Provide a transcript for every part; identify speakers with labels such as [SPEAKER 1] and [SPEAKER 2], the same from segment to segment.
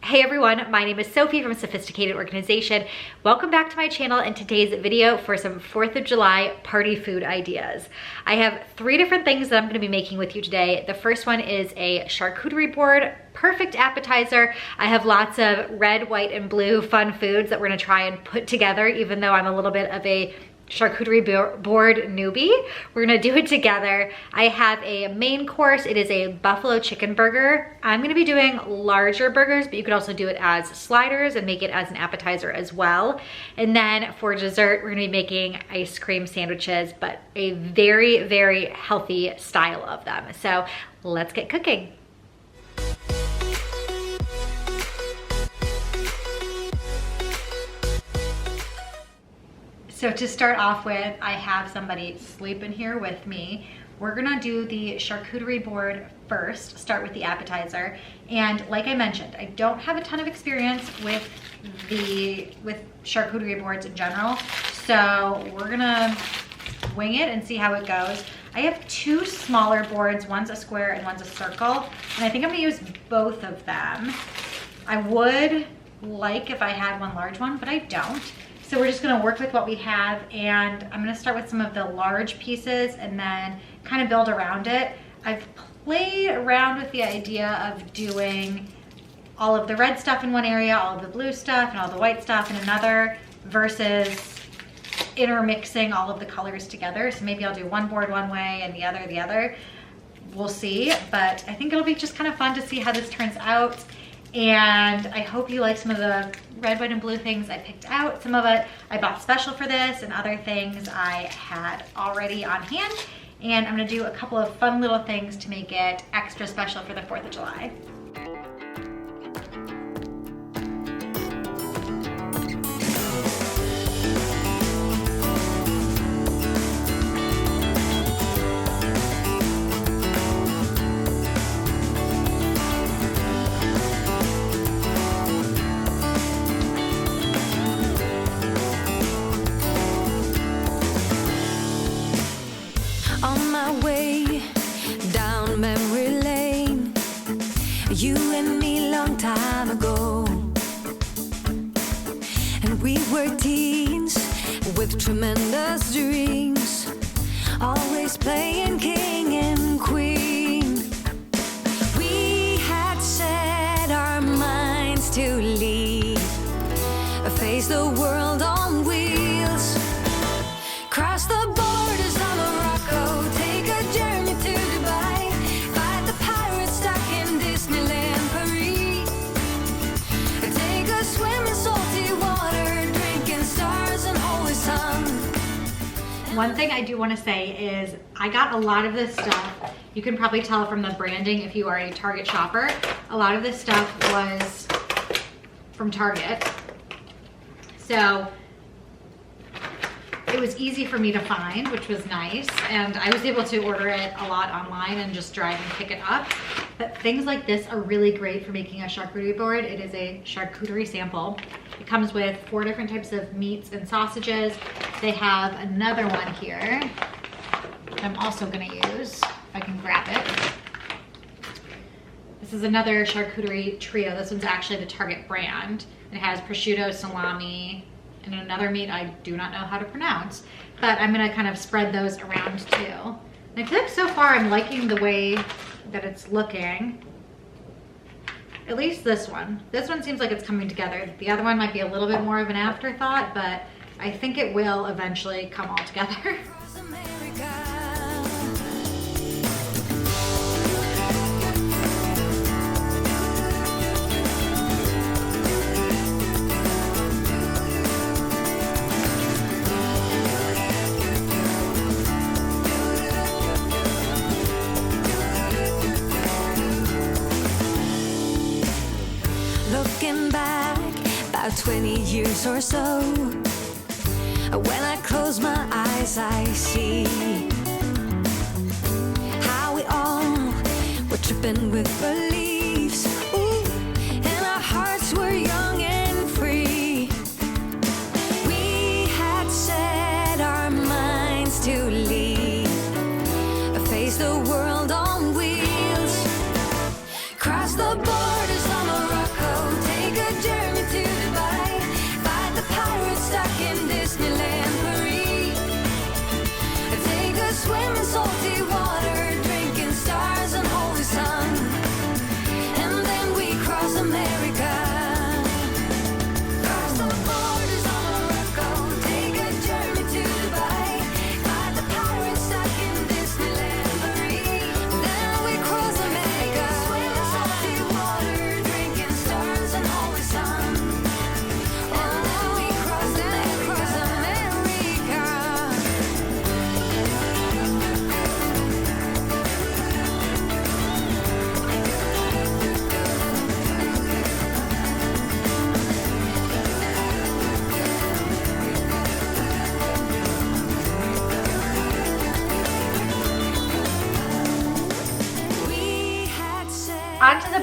[SPEAKER 1] Hey everyone, my name is Sophie from Sophisticated Organization. Welcome back to my channel and today's video for some 4th of July party food ideas. I have 3 different things that I'm gonna be making with you today. The first one is a charcuterie board, perfect appetizer. I have lots of red, white, and blue fun foods that we're gonna try and put together, even though I'm a little bit of a charcuterie board newbie. We're gonna do it together. I have a main course. It is a buffalo chicken burger. I'm gonna be doing larger burgers, but you could also do it as sliders and make it as an appetizer as well. And then for dessert, we're gonna be making ice cream sandwiches, but a very, very healthy style of them. So let's get cooking. So to start off with, I have somebody sleeping here with me. We're gonna do the charcuterie board first, start with the appetizer. And like I mentioned, I don't have a ton of experience with charcuterie boards in general. So we're gonna wing it and see how it goes. I have 2 smaller boards, one's a square and one's a circle. And I think I'm gonna use both of them. I would like if I had one large one, but I don't. So we're just gonna work with what we have, and I'm gonna start with some of the large pieces and then kind of build around it. I've played around with the idea of doing all of the red stuff in one area, all of the blue stuff and all the white stuff in another, versus intermixing all of the colors together. So maybe I'll do one board one way and the other. We'll see, but I think it'll be just kind of fun to see how this turns out. And I hope you like some of the red, white, and blue things I picked out. Some of it I bought special for this, and other things I had already on hand. And I'm gonna do a couple of fun little things to make it extra special for the 4th of July.
[SPEAKER 2] On my way down memory lane, you and me long time ago, and we were teens with tremendous dreams, always playing king and queen. We had set our minds to lead, face the world on wheels, cross the borders of Morocco, take a journey to Dubai, fight the pirates stuck in Disneyland Paris, take a swim in salty water, drinking stars and holy sun.
[SPEAKER 1] One thing I do want to say is I got a lot of this stuff. You can probably tell from the branding if you are a Target shopper. A lot of this stuff was from Target. So it was easy for me to find, which was nice. And I was able to order it a lot online and just drive and pick it up. But things like this are really great for making a charcuterie board. It is a charcuterie sample. It comes with 4 different types of meats and sausages. They have another one here that I'm also gonna use, if I can grab it. This is another charcuterie trio. This one's actually the Target brand. It has prosciutto, salami, and another meat I do not know how to pronounce, but I'm gonna kind of spread those around too. And I feel like so far I'm liking the way that it's looking. At least this one. This one seems like it's coming together. The other one might be a little bit more of an afterthought, but I think it will eventually come all together.
[SPEAKER 2] Looking back about 20 years or so, when I close my eyes I see how we all were tripping with beliefs. Ooh, and our hearts were young and free. We had set our minds to lead, face the world on wheels, cross the borders of Morocco, take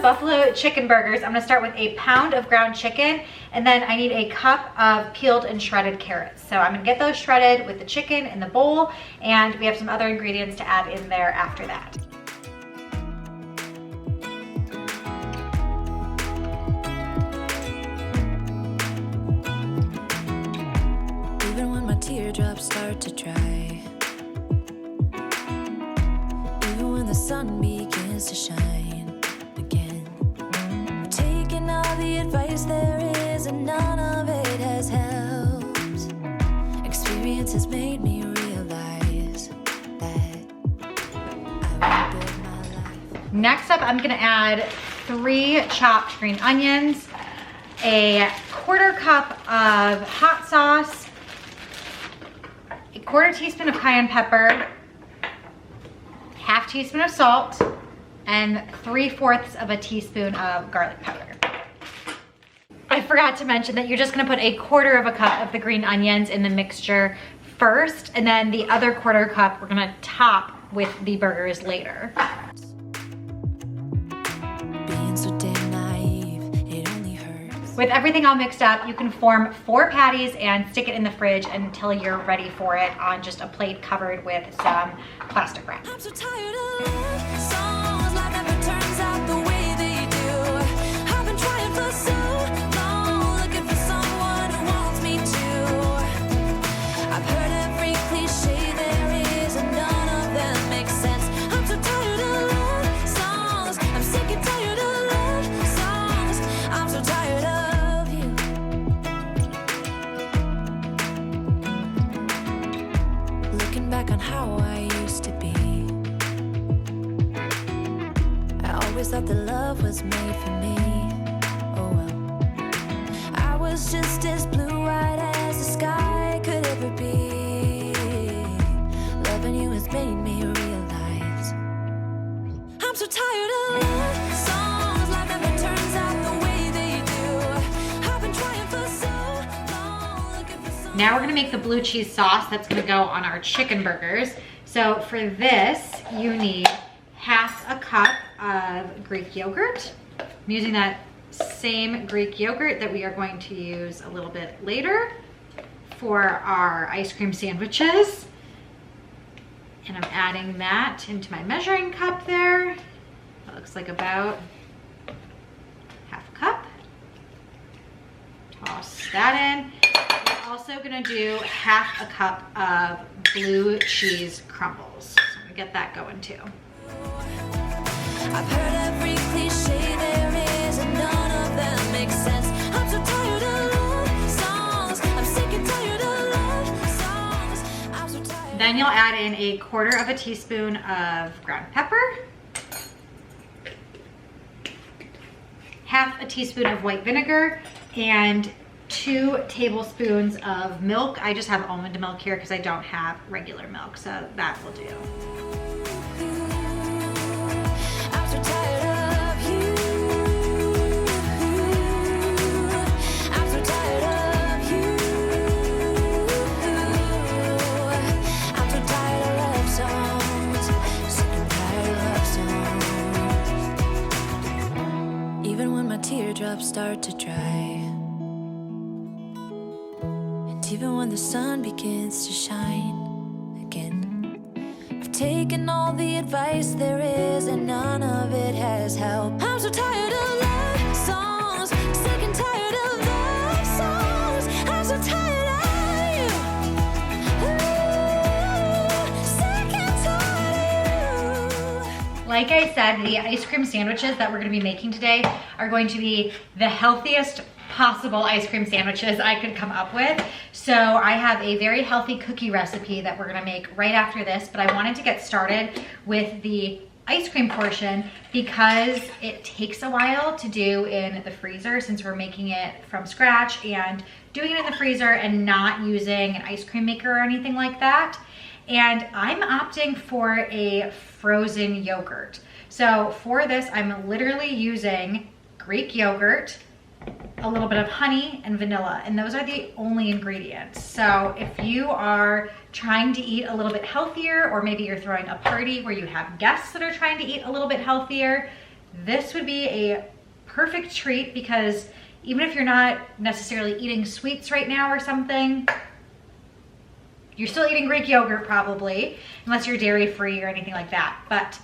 [SPEAKER 1] buffalo chicken burgers, I'm gonna start with a pound of ground chicken, and then I need a cup of peeled and shredded carrots. So I'm gonna get those shredded with the chicken in the bowl, and we have some other ingredients to add in there after that.
[SPEAKER 2] Even when my teardrops start to dry, even when the sun begins to shine again, I'm taking all the advice there is and none of it has helped. Experience has made me realize that I will build my life.
[SPEAKER 1] Next up, I'm gonna add 3 chopped green onions, a 1/4 cup of hot sauce, a 1/4 teaspoon of cayenne pepper, 1/2 teaspoon of salt, and 3/4 of a teaspoon of garlic powder. I forgot to mention that you're just gonna put a 1/4 cup of the green onions in the mixture first, and then the other 1/4 cup we're gonna top with the burgers later.
[SPEAKER 2] Being so damn naive, it only hurts.
[SPEAKER 1] With everything all mixed up, you can form 4 patties and stick it in the fridge until you're ready for it on just a plate covered with some plastic wrap.
[SPEAKER 2] I'm so tired of love songs, life never turns out the way they do. I've been trying for so long, looking for someone who wants me to. I've heard every cliche there is and none of them make sense. I'm so tired of love songs, I'm sick and tired of love songs. I'm so tired of you. Looking back on how I used to be, I always thought that love was made for me. Oh well, I was just as blue-eyed as the sky could ever be. Loving you has made me realize I'm so tired of love songs, life never turns out the way they do. I've been trying for so long, looking for someone.
[SPEAKER 1] Now we're gonna make the blue cheese sauce that's gonna go on our chicken burgers. So for this, you need 1/2 cup of Greek yogurt. I'm using that same Greek yogurt that we are going to use a little bit later for our ice cream sandwiches. And I'm adding that into my measuring cup there. That looks like about 1/2 cup. Toss that in. We're also gonna do 1/2 cup of blue cheese crumbles. So I'm gonna get that going too.
[SPEAKER 2] I've heard every cliche there is and none of them make sense. I'm so tired of love songs, I'm sick and tired of love songs. I'm so tired.
[SPEAKER 1] Then you'll add in a 1/4 teaspoon of ground pepper, 1/2 teaspoon of white vinegar, and 2 tablespoons of milk. I just have almond milk here because I don't have regular milk, so that will do.
[SPEAKER 2] I'm so tired of you. I'm so tired of you. I'm so tired of love songs. Sick and tired of love songs. Even when my teardrops start to dry, and even when the sun begins to shine again, I've taken all the advice there is and none of it has helped. I'm so tired of love songs, sick and tired of love songs. I'm so tired of you. Ooh, sick and tired of you.
[SPEAKER 1] Like I said, the ice cream sandwiches that we're gonna be making today are going to be the healthiest possible ice cream sandwiches I could come up with. So I have a very healthy cookie recipe that we're gonna make right after this, but I wanted to get started with the ice cream portion because it takes a while to do in the freezer since we're making it from scratch and doing it in the freezer and not using an ice cream maker or anything like that. And I'm opting for a frozen yogurt. So for this, I'm literally using Greek yogurt, a little bit of honey and vanilla, and those are the only ingredients. So if you are trying to eat a little bit healthier, or maybe you're throwing a party where you have guests that are trying to eat a little bit healthier, this would be a perfect treat because even if you're not necessarily eating sweets right now or something, you're still eating Greek yogurt probably, unless you're dairy free or anything like that. But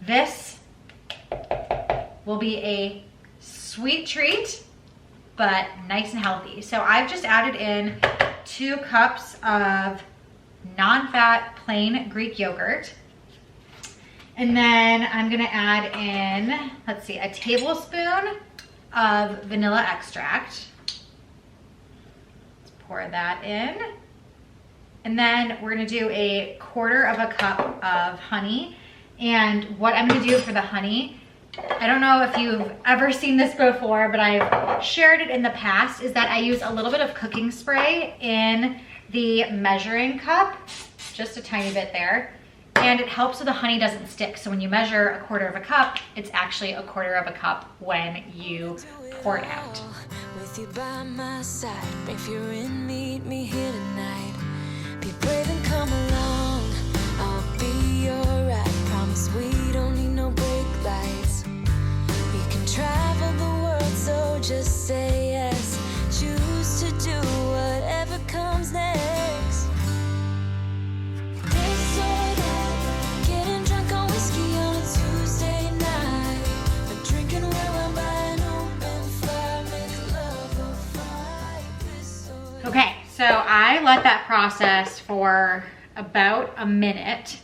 [SPEAKER 1] this will be a sweet treat, but nice and healthy. So I've just added in 2 cups of non-fat plain Greek yogurt. And then I'm gonna add in, let's see, a tablespoon of vanilla extract. Let's pour that in. And then we're gonna do a 1/4 cup of honey. And what I'm gonna do for the honey, I don't know if you've ever seen this before, but I've shared it in the past, is that I use a little bit of cooking spray in the measuring cup, just a tiny bit there. And it helps so the honey doesn't stick. So when you measure a 1/4 cup, it's actually a 1/4 cup when you pour it out.
[SPEAKER 2] With you by my side, if you're in, meet me here tonight. Be brave and come along, I'll be your ride. Promise we don't need no brake lights. We can travel the world, so just say yes. Choose to do whatever comes next. This or that, getting drunk on whiskey on a Tuesday night. But drinking red wine by an open fire, make love or fight. This or that.
[SPEAKER 1] Okay, so I let that process for about a minute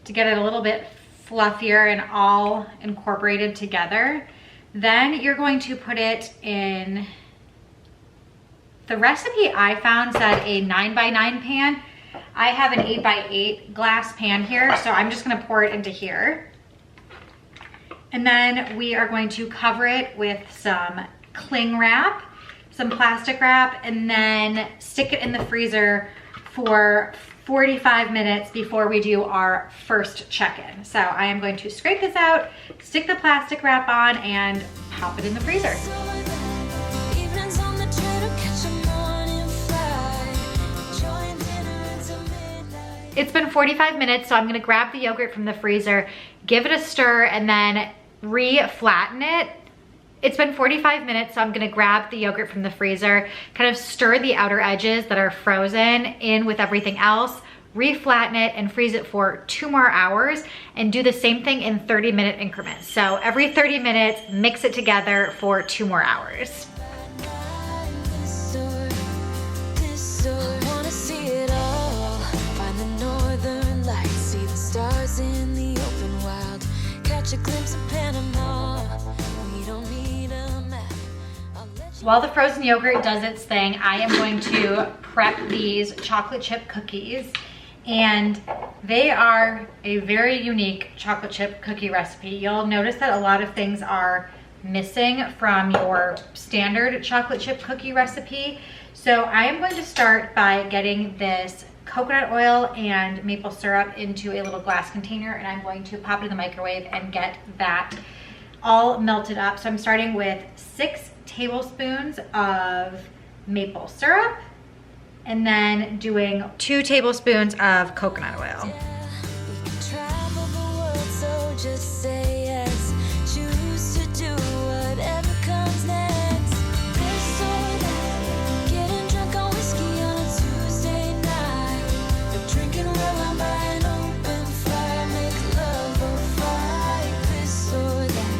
[SPEAKER 1] to get it a little bit fluffier and all incorporated together. Then you're going to put it in, the recipe I found said a 9x9 pan. I have an 8x8 glass pan here, so I'm just gonna pour it into here. And then we are going to cover it with some cling wrap, some plastic wrap, and then stick it in the freezer for 45 minutes before we do our first check-in. So I am going to scrape this out, stick the plastic wrap on, and pop it in the freezer. It's been 45 minutes, so I'm gonna grab the yogurt from the freezer, give it a stir, and then re-flatten it. It's been 45 minutes, so I'm gonna grab the yogurt from the freezer, kind of stir the outer edges that are frozen in with everything else, re-flatten it, and freeze it for 2 more hours, and do the same thing in 30-minute increments. So every 30 minutes, mix it together for 2 more hours.
[SPEAKER 2] In the open wild, catch a glimpse of Panama. We don't need a map.
[SPEAKER 1] While the frozen yogurt does its thing, I am going to prep these chocolate chip cookies. And they are a very unique chocolate chip cookie recipe. You'll notice that a lot of things are missing from your standard chocolate chip cookie recipe. So I am going to start by getting this coconut oil and maple syrup into a little glass container, and I'm going to pop it in the microwave and get that all melted up. So I'm starting with 6 tablespoons of maple syrup and then doing 2 tablespoons of coconut oil.
[SPEAKER 2] We can travel the world, so just say yes. Choose to do whatever comes next. This or that, getting drunk on whiskey on a Tuesday night. But drinking red wine by an open fire, make love or fight. This or that.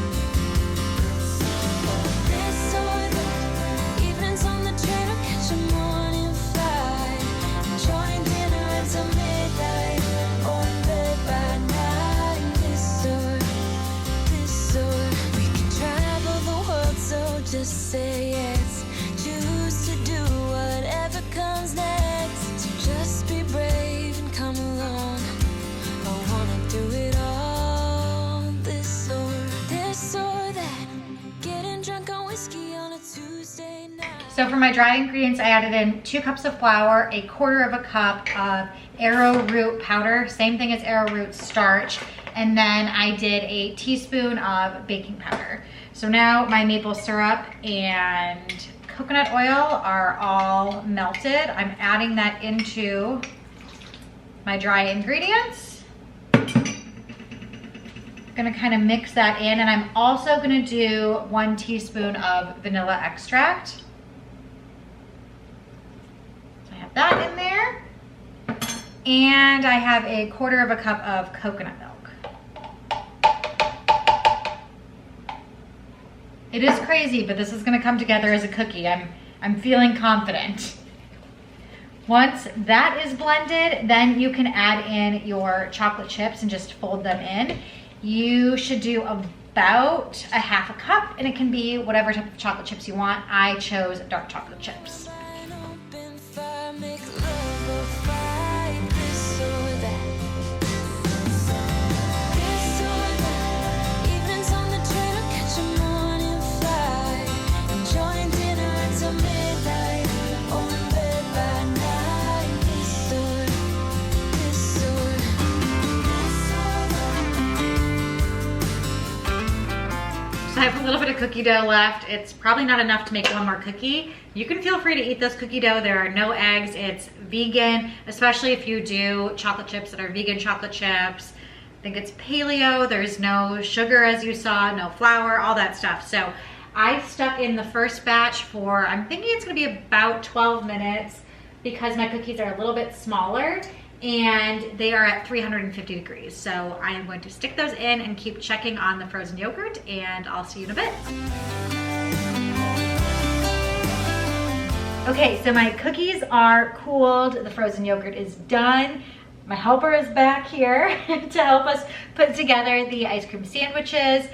[SPEAKER 2] This or that, evenings on the train or catch a morning flight. Enjoying dinner until midnight, or in bed by night. This or we can travel the world, so just say yes. Choose to do whatever comes next. So just be brave and come along. I wanna do it all. This or that, getting drunk on whiskey on a Tuesday night.
[SPEAKER 1] So for my dry ingredients, I added in 2 cups of flour, a 1/4 cup of arrowroot powder, same thing as arrowroot starch, and then I did a teaspoon of baking powder. So now my maple syrup and coconut oil are all melted. I'm adding that into my dry ingredients. gonna kind of mix that in, and I'm also gonna do 1 teaspoon of vanilla extract. So I have that in there. And I have a 1/4 cup of coconut milk. It is crazy, but this is gonna come together as a cookie. I'm feeling confident. Once that is blended, then you can add in your chocolate chips and just fold them in. You should do about 1/2 cup, and it can be whatever type of chocolate chips you want. I chose dark chocolate chips. So I have a little bit of cookie dough left. It's probably not enough to make 1 more cookie. You can feel free to eat this cookie dough. There are no eggs. It's vegan, especially if you do chocolate chips that are vegan chocolate chips. I think it's paleo. There's no sugar, as you saw, no flour, all that stuff. So I stuck in the first batch for, I'm thinking it's gonna be about 12 minutes because my cookies are a little bit smaller and they are at 350 degrees. So I am going to stick those in and keep checking on the frozen yogurt, and I'll see you in a bit. Okay, so my cookies are cooled. The frozen yogurt is done. My helper is back here to help us put together the ice cream sandwiches.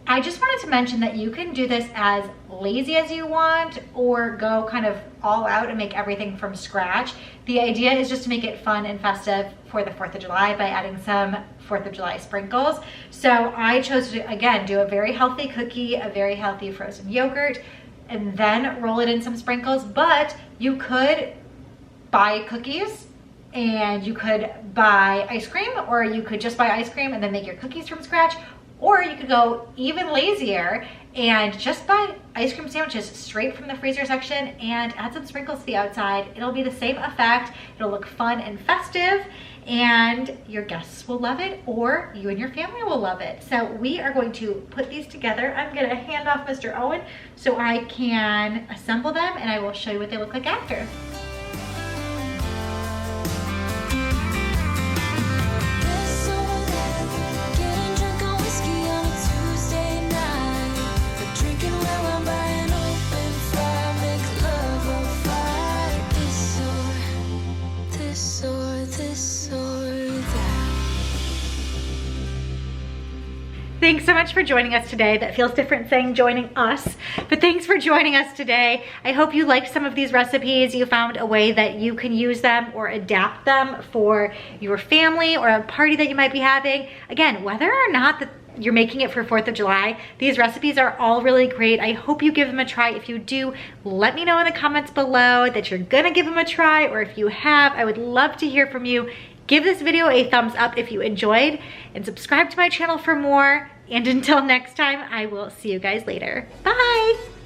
[SPEAKER 1] I just wanted to mention that you can do this as lazy as you want or go kind of all out and make everything from scratch. The idea is just to make it fun and festive for the 4th of July by adding some 4th of July sprinkles. So I chose to, again, do a very healthy cookie, a very healthy frozen yogurt, and then roll it in some sprinkles. But you could buy cookies and you could buy ice cream, or you could just buy ice cream and then make your cookies from scratch. Or you could go even lazier and just buy ice cream sandwiches straight from the freezer section and add some sprinkles to the outside. It'll be the same effect. It'll look fun and festive, and your guests will love it, or you and your family will love it. So we are going to put these together. I'm gonna hand off Mr. Owen so I can assemble them, and I will show you what they look like after. Thanks so much for joining us today. That feels different saying joining us, but thanks for joining us today. I hope you liked some of these recipes. You found a way that you can use them or adapt them for your family or a party that you might be having. Again, whether or not that you're making it for 4th of July, these recipes are all really great. I hope you give them a try. If you do, let me know in the comments below that you're gonna give them a try, or if you have, I would love to hear from you. Give this video a thumbs up if you enjoyed, and subscribe to my channel for more. And until next time, I will see you guys later. Bye!